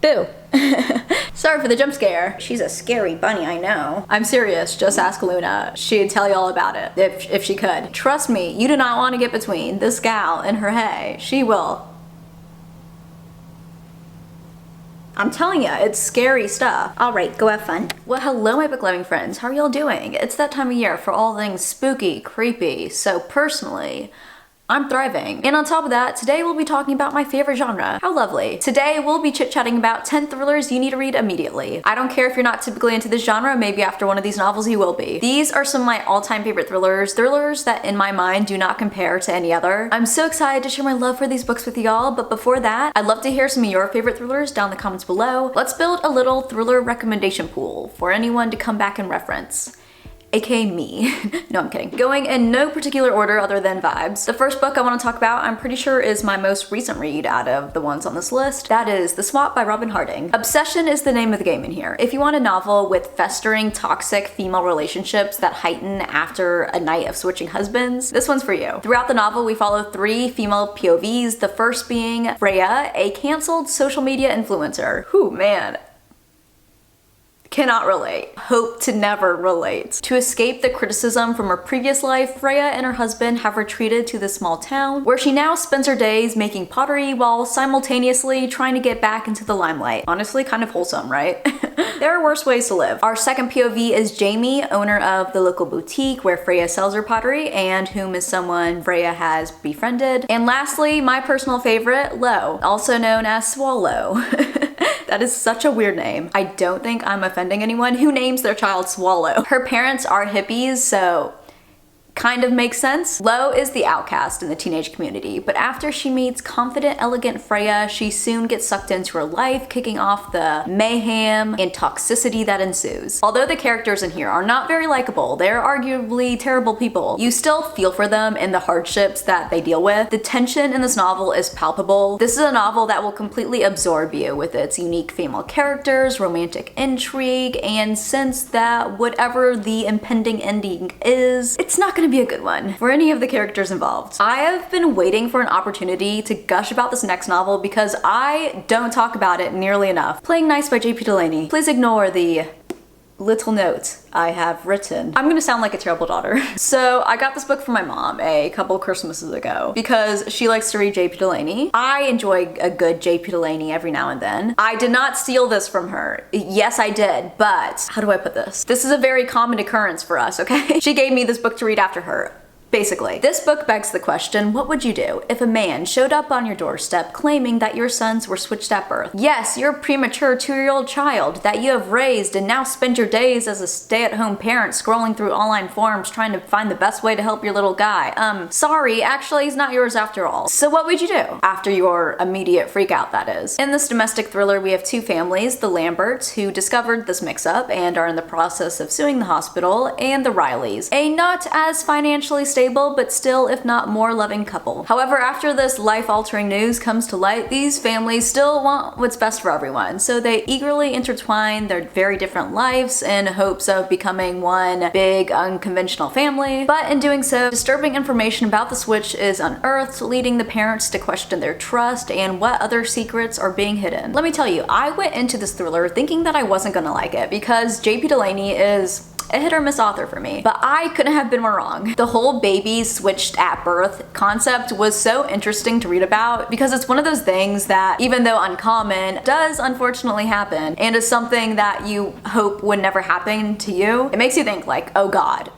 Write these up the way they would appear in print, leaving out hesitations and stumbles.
Boo. Sorry for the jump scare. She's a scary bunny, I know. I'm serious, just ask Luna. She'd tell you all about it, if she could. Trust me, you do not want to get between this gal and her hay. She will. I'm telling you, it's scary stuff. All right, go have fun. Well, hello my book loving friends, how are y'all doing? It's that time of year for all things spooky, creepy, so personally, I'm thriving. And on top of that, today we'll be talking about my favorite genre. How lovely. Today we'll be chit-chatting about 10 thrillers you need to read immediately. I don't care if you're not typically into this genre, maybe after one of these novels you will be. These are some of my all-time favorite thrillers that in my mind do not compare to any other. I'm so excited to share my love for these books with y'all, but before that, I'd love to hear some of your favorite thrillers down in the comments below. Let's build a little thriller recommendation pool for anyone to come back and reference. AKA me. No, I'm kidding. Going in no particular order other than vibes. The first book I want to talk about, I'm pretty sure is my most recent read out of the ones on this list. That is The Swap by Robin Harding. Obsession is the name of the game in here. If you want a novel with festering, toxic female relationships that heighten after a night of switching husbands, this one's for you. Throughout the novel, we follow 3 female POVs, the first being Freya, a canceled social media influencer. Whew, man. Cannot relate. Hope to never relate. To escape the criticism from her previous life, Freya and her husband have retreated to this small town where she now spends her days making pottery while simultaneously trying to get back into the limelight. Honestly, kind of wholesome, right? There are worse ways to live. Our second POV is Jamie, owner of the local boutique where Freya sells her pottery and whom is someone Freya has befriended. And lastly, my personal favorite, Lo, also known as Swallow. That is such a weird name. I don't think I'm offending anyone who names their child Swallow. Her parents are hippies, so kind of makes sense. Lo is the outcast in the teenage community, but after she meets confident, elegant Freya, she soon gets sucked into her life, kicking off the mayhem and toxicity that ensues. Although the characters in here are not very likable, they're arguably terrible people, you still feel for them and the hardships that they deal with. The tension in this novel is palpable. This is a novel that will completely absorb you with its unique female characters, romantic intrigue, and sense that whatever the impending ending is, it's not gonna be a good one for any of the characters involved. I have been waiting for an opportunity to gush about this next novel because I don't talk about it nearly enough. Playing Nice by J.P. Delaney. Please ignore the little note I have written. I'm gonna sound like a terrible daughter. So I got this book from my mom a couple Christmases ago because she likes to read J.P. Delaney. I enjoy a good J.P. Delaney every now and then. I did not steal this from her. Yes, I did, but how do I put this? This is a very common occurrence for us, okay? She gave me this book to read after her. Basically, this book begs the question, what would you do if a man showed up on your doorstep claiming that your sons were switched at birth? Yes, your premature 2-year-old child that you have raised and now spend your days as a stay-at-home parent scrolling through online forums trying to find the best way to help your little guy. Sorry, actually he's not yours after all. So what would you do? After your immediate freak out, that is. In this domestic thriller, we have 2 families, the Lamberts, who discovered this mix-up and are in the process of suing the hospital, and the Rileys, a not as financially stable but still, if not more, loving couple. However, after this life-altering news comes to light, these families still want what's best for everyone, so they eagerly intertwine their very different lives in hopes of becoming one big, unconventional family. But in doing so, disturbing information about the switch is unearthed, leading the parents to question their trust and what other secrets are being hidden. Let me tell you, I went into this thriller thinking that I wasn't gonna like it because J.P. Delaney is a hit or miss author for me, but I couldn't have been more wrong. The whole baby switched at birth concept was so interesting to read about because it's one of those things that, even though uncommon, does unfortunately happen and is something that you hope would never happen to you. It makes you think like, oh God,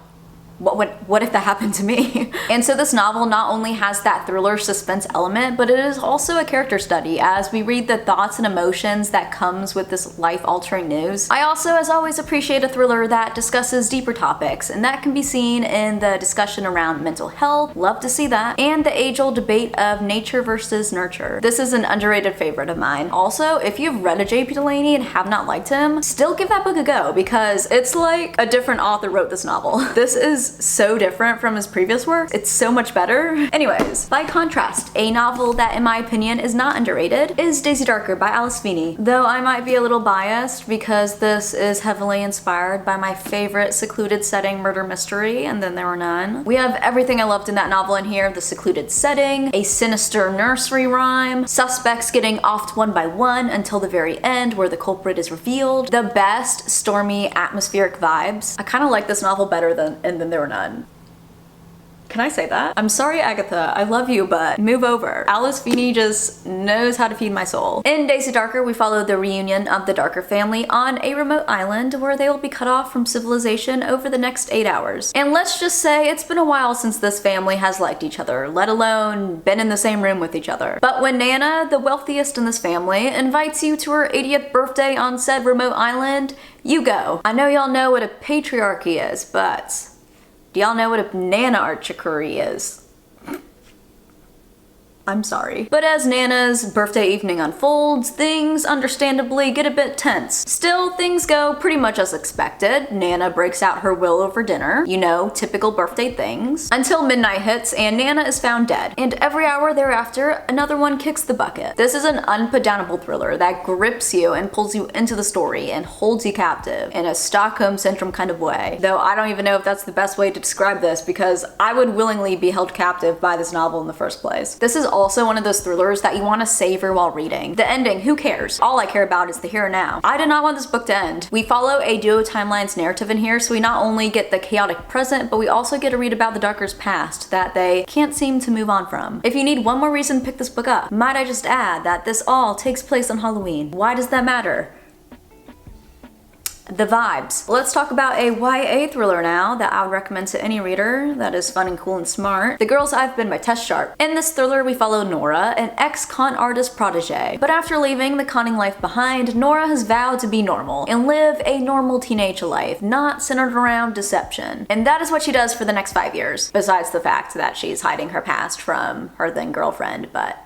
what if that happened to me? And so this novel not only has that thriller suspense element, but it is also a character study as we read the thoughts and emotions that comes with this life-altering news. I also, as always, appreciate a thriller that discusses deeper topics, and that can be seen in the discussion around mental health, love to see that, and the age-old debate of nature versus nurture. This is an underrated favorite of mine. Also, if you've read a J.P. Delaney and have not liked him, still give that book a go because it's like a different author wrote this novel. This is is so different from his previous work. It's so much better. Anyways, by contrast, a novel that in my opinion is not underrated is Daisy Darker by Alice Feeney. Though I might be a little biased because this is heavily inspired by my favorite secluded setting murder mystery, And Then There Were None. We have everything I loved in that novel in here: the secluded setting, a sinister nursery rhyme, suspects getting offed one by one until the very end where the culprit is revealed, the best stormy atmospheric vibes. I kind of like this novel better than And Then There Were None. Can I say that? I'm sorry, Agatha, I love you, but move over. Alice Feeney just knows how to feed my soul. In Daisy Darker, we follow the reunion of the Darker family on a remote island where they will be cut off from civilization over the next 8 hours. And let's just say it's been a while since this family has liked each other, let alone been in the same room with each other. But when Nana, the wealthiest in this family, invites you to her 80th birthday on said remote island, you go. I know y'all know what a patriarchy is, but do y'all know what a nana-archicory is? I'm sorry. But as Nana's birthday evening unfolds, things understandably get a bit tense. Still, things go pretty much as expected. Nana breaks out her will over dinner. You know, typical birthday things. Until midnight hits and Nana is found dead. And every hour thereafter, another one kicks the bucket. This is an unputdownable thriller that grips you and pulls you into the story and holds you captive in a Stockholm Syndrome kind of way. Though I don't even know if that's the best way to describe this because I would willingly be held captive by this novel in the first place. This is also one of those thrillers that you want to savor while reading. The ending, who cares? All I care about is the here and now. I did not want this book to end. We follow a duo timelines narrative in here, so we not only get the chaotic present, but we also get to read about the Darkers' past that they can't seem to move on from. If you need one more reason to pick this book up, might I just add that this all takes place on Halloween. Why does that matter? The vibes. Let's talk about a YA thriller now that I would recommend to any reader that is fun and cool and smart. The Girls I've Been by Tess Sharp. In this thriller, we follow Nora, an ex-con artist protege. But after leaving the conning life behind, Nora has vowed to be normal and live a normal teenage life, not centered around deception. And that is what she does for the next 5 years, besides the fact that she's hiding her past from her then girlfriend, but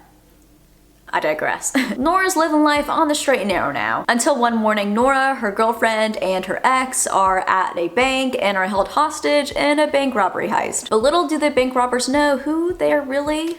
I digress. Nora's living life on the straight and narrow now. Until one morning, Nora, her girlfriend, and her ex are at a bank and are held hostage in a bank robbery heist. But little do the bank robbers know who they are really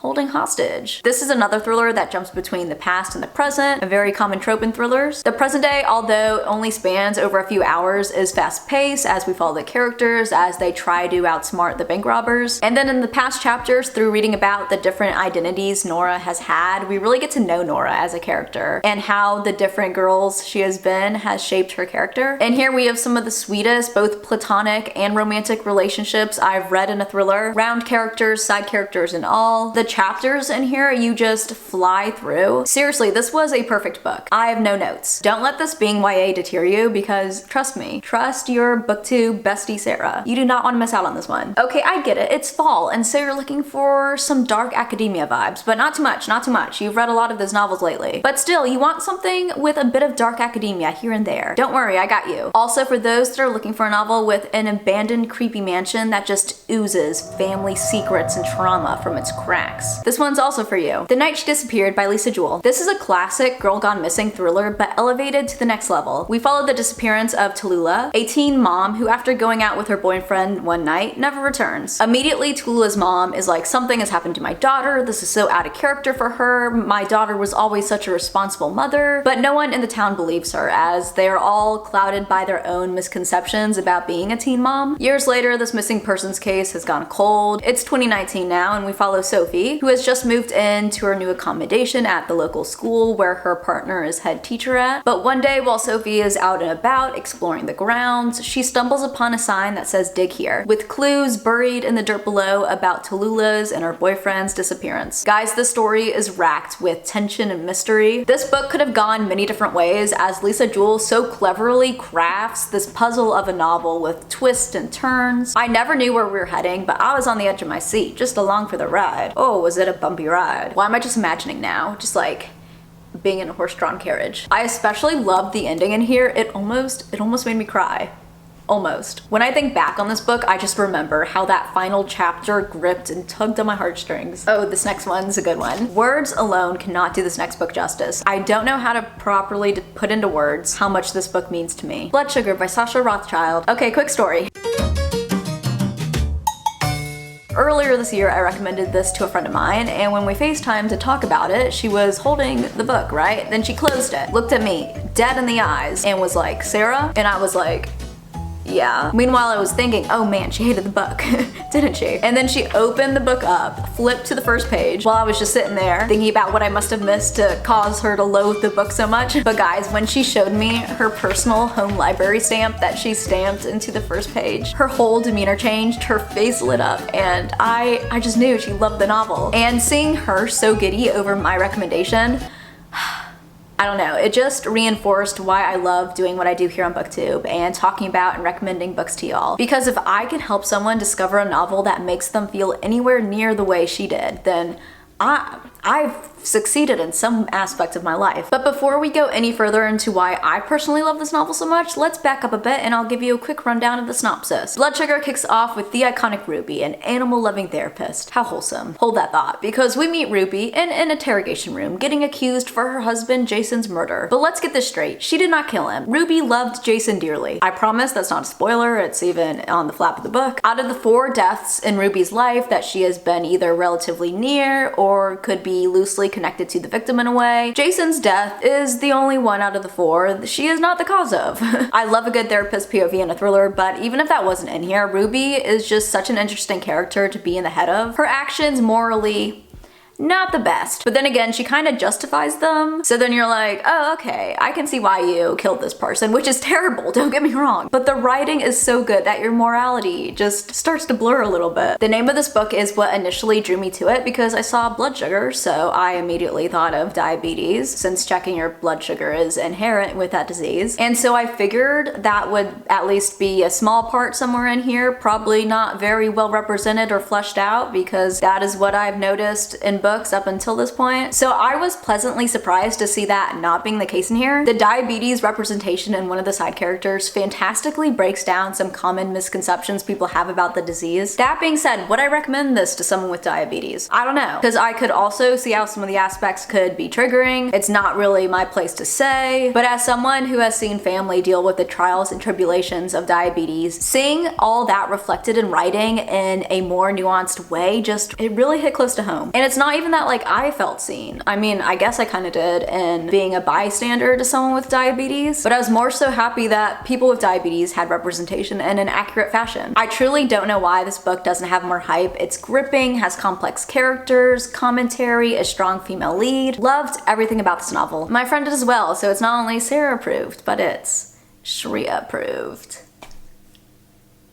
holding hostage. This is another thriller that jumps between the past and the present, a very common trope in thrillers. The present day, although only spans over a few hours, is fast-paced as we follow the characters as they try to outsmart the bank robbers. And then in the past chapters, through reading about the different identities Nora has had, we really get to know Nora as a character and how the different girls she has been has shaped her character. And here we have some of the sweetest, both platonic and romantic relationships I've read in a thriller. Round characters, side characters, and all. The chapters in here you just fly through. Seriously, this was a perfect book. I have no notes. Don't let this being YA deter you because trust me, trust your booktube bestie Sarah. You do not want to miss out on this one. Okay, I get it. It's fall and so you're looking for some dark academia vibes, but not too much, not too much. You've read a lot of those novels lately. But still, you want something with a bit of dark academia here and there. Don't worry, I got you. Also, for those that are looking for a novel with an abandoned creepy mansion that just oozes family secrets and trauma from its cracks, this one's also for you. The Night She Disappeared by Lisa Jewell. This is a classic girl gone missing thriller, but elevated to the next level. We follow the disappearance of Tallulah, a teen mom who after going out with her boyfriend one night, never returns. Immediately, Tallulah's mom is like, something has happened to my daughter, this is so out of character for her, my daughter was always such a responsible mother, but no one in the town believes her as they are all clouded by their own misconceptions about being a teen mom. Years later, this missing persons case has gone cold. It's 2019 now and we follow Sophie, who has just moved into her new accommodation at the local school where her partner is head teacher at. But one day while Sophie is out and about exploring the grounds, she stumbles upon a sign that says dig here, with clues buried in the dirt below about Tallulah's and her boyfriend's disappearance. Guys, this story is racked with tension and mystery. This book could have gone many different ways as Lisa Jewell so cleverly crafts this puzzle of a novel with twists and turns. I never knew where we were heading, but I was on the edge of my seat, just along for the ride. Oh, was it a bumpy ride? Why am I just imagining now? Just like being in a horse-drawn carriage. I especially loved the ending in here. It almost made me cry. Almost. When I think back on this book, I just remember how that final chapter gripped and tugged on my heartstrings. Oh, this next one's a good one. Words alone cannot do this next book justice. I don't know how to properly put into words how much this book means to me. Blood Sugar by Sasha Rothschild. Okay, quick story. earlier this year I recommended this to a friend of mine, and when we FaceTimed to talk about it, she was holding the book, right? Then she closed it, looked at me dead in the eyes, and was like, "Sarah?" And I was like, "Yeah." Meanwhile, I was thinking, oh man, she hated the book, didn't she? And then she opened the book up, flipped to the first page while I was just sitting there thinking about what I must have missed to cause her to loathe the book so much. But guys, when she showed me her personal home library stamp that she stamped into the first page, her whole demeanor changed, her face lit up, and I just knew she loved the novel. And seeing her so giddy over my recommendation, I don't know, it just reinforced why I love doing what I do here on BookTube and talking about and recommending books to y'all. Because if I can help someone discover a novel that makes them feel anywhere near the way she did, then I've succeeded in some aspect of my life. But before we go any further into why I personally love this novel so much, let's back up a bit and I'll give you a quick rundown of the synopsis. Blood Sugar kicks off with the iconic Ruby, an animal-loving therapist. How wholesome. Hold that thought, because we meet Ruby in an interrogation room getting accused for her husband Jason's murder. But let's get this straight, she did not kill him. Ruby loved Jason dearly. I promise that's not a spoiler, it's even on the flap of the book. Out of the 4 deaths in Ruby's life that she has been either relatively near or could be loosely connected to the victim in a way, Jason's death is the only one out of the 4 she is not the cause of. I love a good therapist POV in a thriller, but even if that wasn't in here, Ruby is just such an interesting character to be in the head of. Her actions morally, not the best. But then again, she kind of justifies them. So then you're like, oh, okay, I can see why you killed this person, which is terrible, don't get me wrong. But the writing is so good that your morality just starts to blur a little bit. The name of this book is what initially drew me to it because I saw blood sugar, so I immediately thought of diabetes, since checking your blood sugar is inherent with that disease. And so I figured that would at least be a small part somewhere in here, probably not very well represented or fleshed out, because that is what I've noticed in books up until this point. So I was pleasantly surprised to see that not being the case in here. The diabetes representation in one of the side characters fantastically breaks down some common misconceptions people have about the disease. That being said, would I recommend this to someone with diabetes? I don't know, because I could also see how some of the aspects could be triggering. It's not really my place to say, but as someone who has seen family deal with the trials and tribulations of diabetes, seeing all that reflected in writing in a more nuanced way, it really hit close to home. And it's not even that like I felt seen. I mean, I guess I kind of did in being a bystander to someone with diabetes, but I was more so happy that people with diabetes had representation in an accurate fashion. I truly don't know why this book doesn't have more hype. It's gripping, has complex characters, commentary, a strong female lead. Loved everything about this novel. My friend did as well, so it's not only Sara approved, but it's Shreya approved.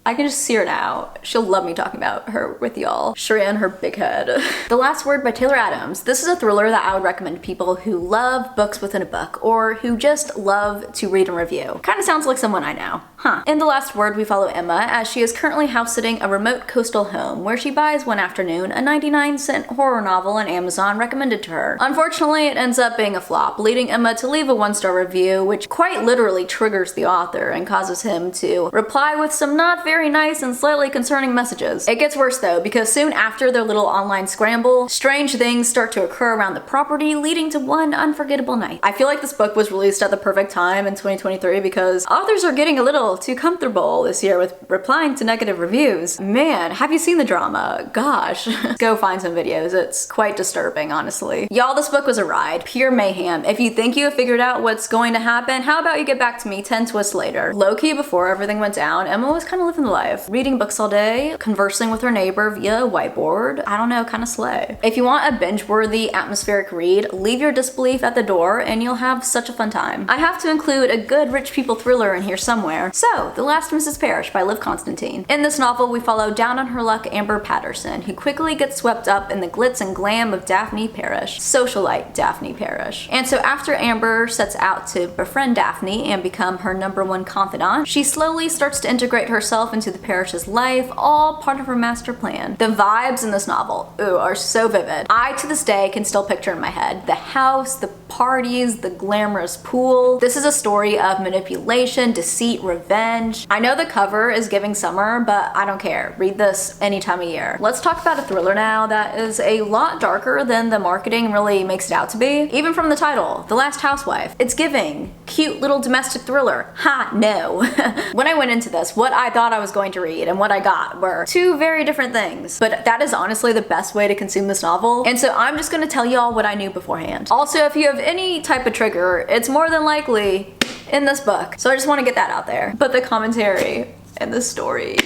I can just see her now. She'll love me talking about her with y'all. Shreya and her big head. The Last Word by Taylor Adams. This is a thriller that I would recommend to people who love books within a book, or who just love to read and review. Kind of sounds like someone I know. In The Last Word, we follow Emma as she is currently house sitting a remote coastal home where she buys one afternoon a 99-cent horror novel on Amazon recommended to her. Unfortunately, it ends up being a flop, leading Emma to leave a 1-star review, which quite literally triggers the author and causes him to reply with some not very nice and slightly concerning messages. It gets worse though, because soon after their little online scramble, strange things start to occur around the property, leading to one unforgettable night. I feel like this book was released at the perfect time in 2023 because authors are getting a little too comfortable this year with replying to negative reviews. Man, have you seen the drama? Gosh. Go find some videos. It's quite disturbing, honestly. Y'all, this book was a ride. Pure mayhem. If you think you have figured out what's going to happen, how about you get back to me 10 twists later? Low-key, before everything went down, Emma was kind of living the life. Reading books all day, conversing with her neighbor via a whiteboard. I don't know, kind of slay. If you want a binge-worthy atmospheric read, leave your disbelief at the door and you'll have such a fun time. I have to include a good rich people thriller in here somewhere. So, The Last Mrs. Parrish by Liv Constantine. In this novel, we follow down on her luck Amber Patterson, who quickly gets swept up in the glitz and glam of Daphne Parrish, socialite Daphne Parrish. And so after Amber sets out to befriend Daphne and become her #1 confidant, she slowly starts to integrate herself into the Parrish's life, all part of her master plan. The vibes in this novel, are so vivid. I, to this day, can still picture in my head the house, the parties, the glamorous pool. This is a story of manipulation, deceit, revenge, revenge. I know the cover is giving summer, but I don't care. Read this any time of year. Let's talk about a thriller now that is a lot darker than the marketing really makes it out to be. Even from the title, The Last Housewife. It's giving cute little domestic thriller. Ha, no. When I went into this, what I thought I was going to read and what I got were two very different things. But that is honestly the best way to consume this novel. And so I'm just gonna tell y'all what I knew beforehand. Also, if you have any type of trigger, it's more than likely in this book. So I just want to get that out there. But the commentary and the story,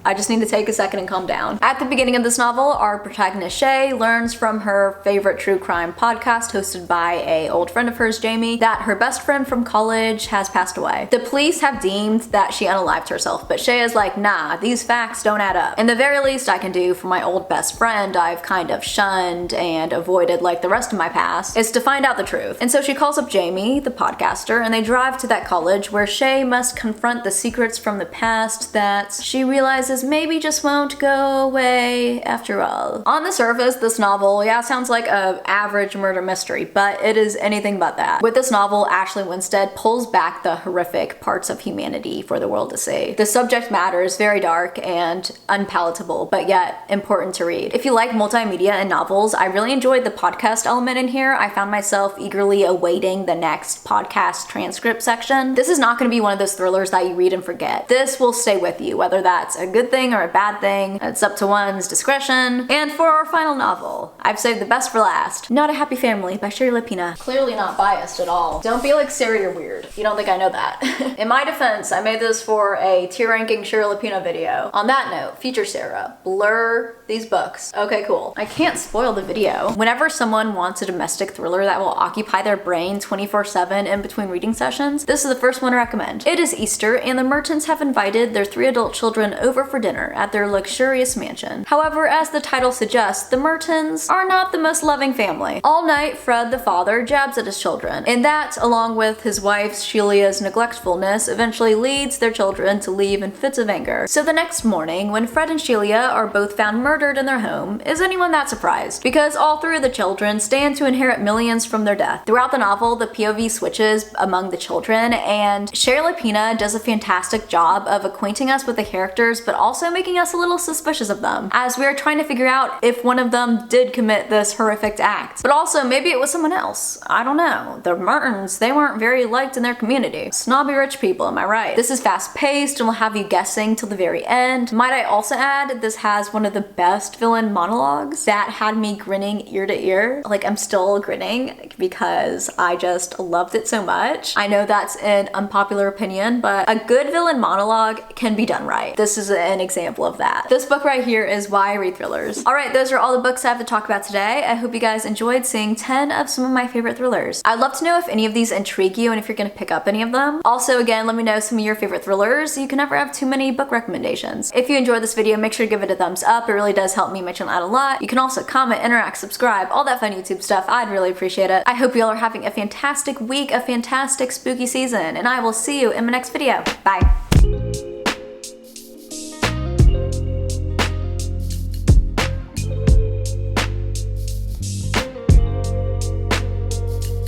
I just need to take a second and calm down. At the beginning of this novel, our protagonist Shay learns from her favorite true crime podcast hosted by an old friend of hers, Jamie, that her best friend from college has passed away. The police have deemed that she unalived herself, but Shay is like, nah, these facts don't add up. And the very least I can do for my old best friend I've kind of shunned and avoided like the rest of my past is to find out the truth. And so she calls up Jamie, the podcaster, and they drive to that college where Shay must confront the secrets from the past that she realizes maybe just won't go away after all. On the surface, this novel, yeah, sounds like a average murder mystery, but it is anything but that. With this novel, Ashley Winstead pulls back the horrific parts of humanity for the world to see. The subject matter is very dark and unpalatable, but yet important to read. If you like multimedia and novels, I really enjoyed the podcast element in here. I found myself eagerly awaiting the next podcast transcript section. This is not going to be one of those thrillers that you read and forget. This will stay with you, whether that's a good thing or a bad thing. It's up to one's discretion. And for our final novel, I've saved the best for last. Not a Happy Family by Shirley Lapina. Clearly not biased at all. Don't be like Sara, you're weird. You don't think I know that. In my defense, I made this for a tier ranking Shirley Lapina video. On that note, future Sara, blur these books. Okay, cool. I can't spoil the video. Whenever someone wants a domestic thriller that will occupy their brain 24/7 in between reading sessions, this is the first one to recommend. It is Easter and the Mertons have invited their 3 adult children over for dinner at their luxurious mansion. However, as the title suggests, the Mertons are not the most loving family. All night, Fred the father jabs at his children, and that, along with his wife Shelia's neglectfulness, eventually leads their children to leave in fits of anger. So the next morning, when Fred and Shelia are both found murdered in their home, is anyone that surprised? Because all 3 of the children stand to inherit millions from their death. Throughout the novel, the POV switches among the children, and Shirley Lapina does a fantastic job of acquainting us with the characters, but also making us a little suspicious of them, as we are trying to figure out if one of them did commit this horrific act. But also, maybe it was someone else. I don't know. The Mertons, they weren't very liked in their community. Snobby rich people, am I right? This is fast-paced and will have you guessing till the very end. Might I also add, this has one of the best villain monologues that had me grinning ear to ear. Like, I'm still grinning because I just loved it so much. I know that's an unpopular opinion, but a good villain monologue can be done right. This is an example of that. This book right here is why I read thrillers. Alright, those are all the books I have to talk about today. I hope you guys enjoyed seeing 10 of some of my favorite thrillers. I'd love to know if any of these intrigue you and if you're gonna pick up any of them. Also, again, let me know some of your favorite thrillers. You can never have too many book recommendations. If you enjoyed this video, make sure to give it a thumbs up. It really does help me, my channel out a lot. You can also comment, interact, subscribe, all that fun YouTube stuff. I'd really appreciate it. I hope you all are having a fantastic week, a fantastic spooky season, and I will see you in my next video. Bye.